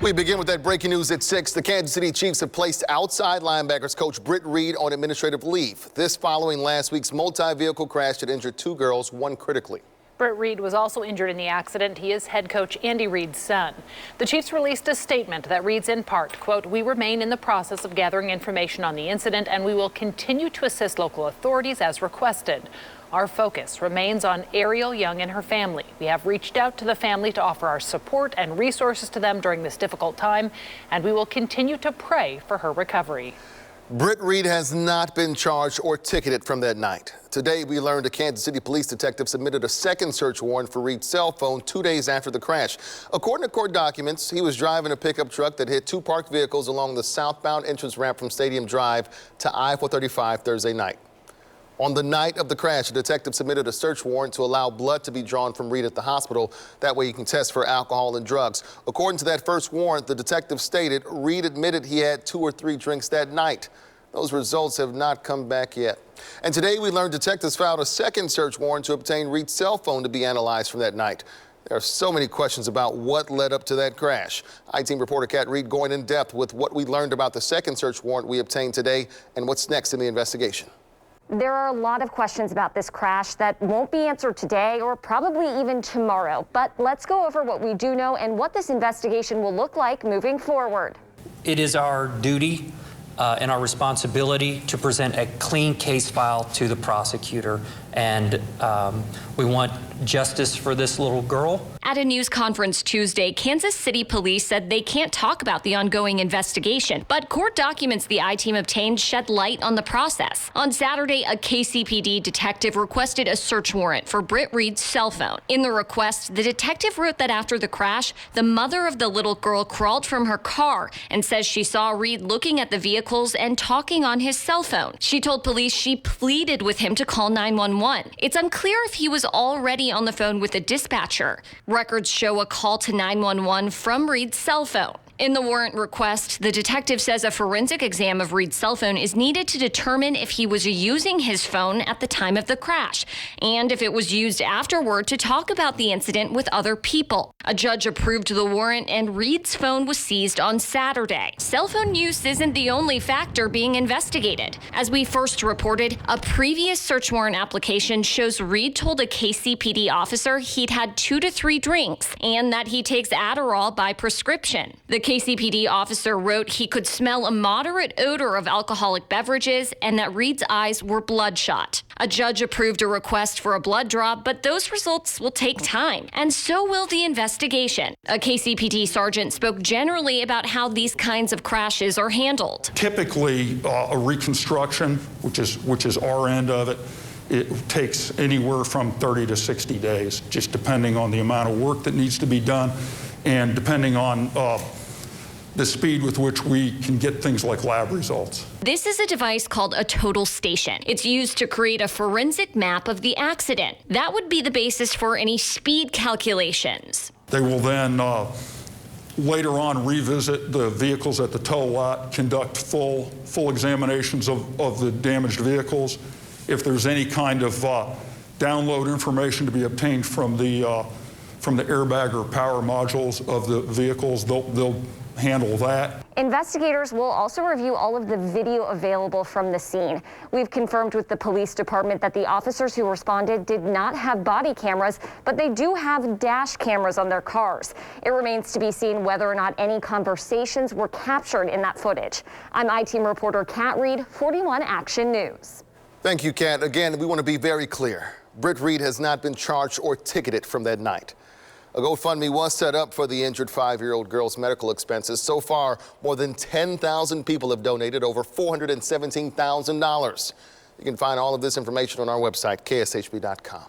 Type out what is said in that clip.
We begin with that breaking news at 6. The Kansas City Chiefs have placed outside linebackers coach Britt Reid on administrative leave. This following last week's multi-vehicle crash that injured 2 girls, 1 critically. Britt Reid was also injured in the accident. He is head coach Andy Reid's son. The Chiefs released a statement that reads in part, quote, "We remain in the process of gathering information on the incident and we will continue to assist local authorities as requested. Our focus remains on Ariel Young and her family. We have reached out to the family to offer our support and resources to them during this difficult time, and we will continue to pray for her recovery." Britt Reid has not been charged or ticketed from that night. Today, we learned a Kansas City police detective submitted a second search warrant for Reid's cell phone 2 days after the crash. According to court documents, he was driving a pickup truck that hit 2 parked vehicles along the southbound entrance ramp from Stadium Drive to I-435 Thursday night. On the night of the crash, a detective submitted a search warrant to allow blood to be drawn from Reid at the hospital. That way he can test for alcohol and drugs. According to that first warrant, the detective stated Reid admitted he had 2 or 3 drinks that night. Those results have not come back yet. And today we learned detectives filed a second search warrant to obtain Reid's cell phone to be analyzed from that night. There are so many questions about what led up to that crash. I-Team reporter Kat Reed going in depth with what we learned about the second search warrant we obtained today and what's next in the investigation. There are a lot of questions about this crash that won't be answered today or probably even tomorrow. But let's go over what we do know and what this investigation will look like moving forward. It is our duty and our responsibility to present a clean case file to the prosecutor. And we want justice for this little girl. At a news conference Tuesday, Kansas City police said they can't talk about the ongoing investigation, but court documents the I-Team obtained shed light on the process. On Saturday, a KCPD detective requested a search warrant for Britt Reid's cell phone. In the request, the detective wrote that after the crash, the mother of the little girl crawled from her car and says she saw Reid looking at the vehicles and talking on his cell phone. She told police she pleaded with him to call 911. It's unclear if he was already on the phone with a dispatcher. Records show a call to 911 from Reid's cell phone. In the warrant request, the detective says a forensic exam of Reid's cell phone is needed to determine if he was using his phone at the time of the crash and if it was used afterward to talk about the incident with other people. A judge approved the warrant and Reid's phone was seized on Saturday. Cell phone use isn't the only factor being investigated. As we first reported, a previous search warrant application shows Reid told a KCPD officer he'd had 2 to 3 drinks and that he takes Adderall by prescription. The KCPD officer wrote he could smell a moderate odor of alcoholic beverages and that Reid's eyes were bloodshot. A judge approved a request for a blood draw, but those results will take time, and so will the investigation. A KCPD sergeant spoke generally about how these kinds of crashes are handled. Typically, a reconstruction, which is our end of it, it takes anywhere from 30 to 60 days, just depending on the amount of work that needs to be done and depending on the speed with which we can get things like lab results. This is a device called a total station. It's used to create a forensic map of the accident. That would be the basis for any speed calculations. They will then later on revisit the vehicles at the tow lot, conduct full examinations of the damaged vehicles. If there's any kind of download information to be obtained from the airbag or power modules of the vehicles, they'll handle that. Investigators will also review all of the video available from the scene. We've confirmed with the police department that the officers who responded did not have body cameras, but they do have dash cameras on their cars. It remains to be seen whether or not any conversations were captured in that footage. I'm I-Team reporter Kat Reed, 41 Action News. Thank you, Kat. Again, we want to be very clear. Britt Reid has not been charged or ticketed from that night. A Gofundme was set up for the injured 5-year-old girl's medical expenses. So far, more than 10,000 people have donated over $417,000. You can find all of this information on our website, kshb.com.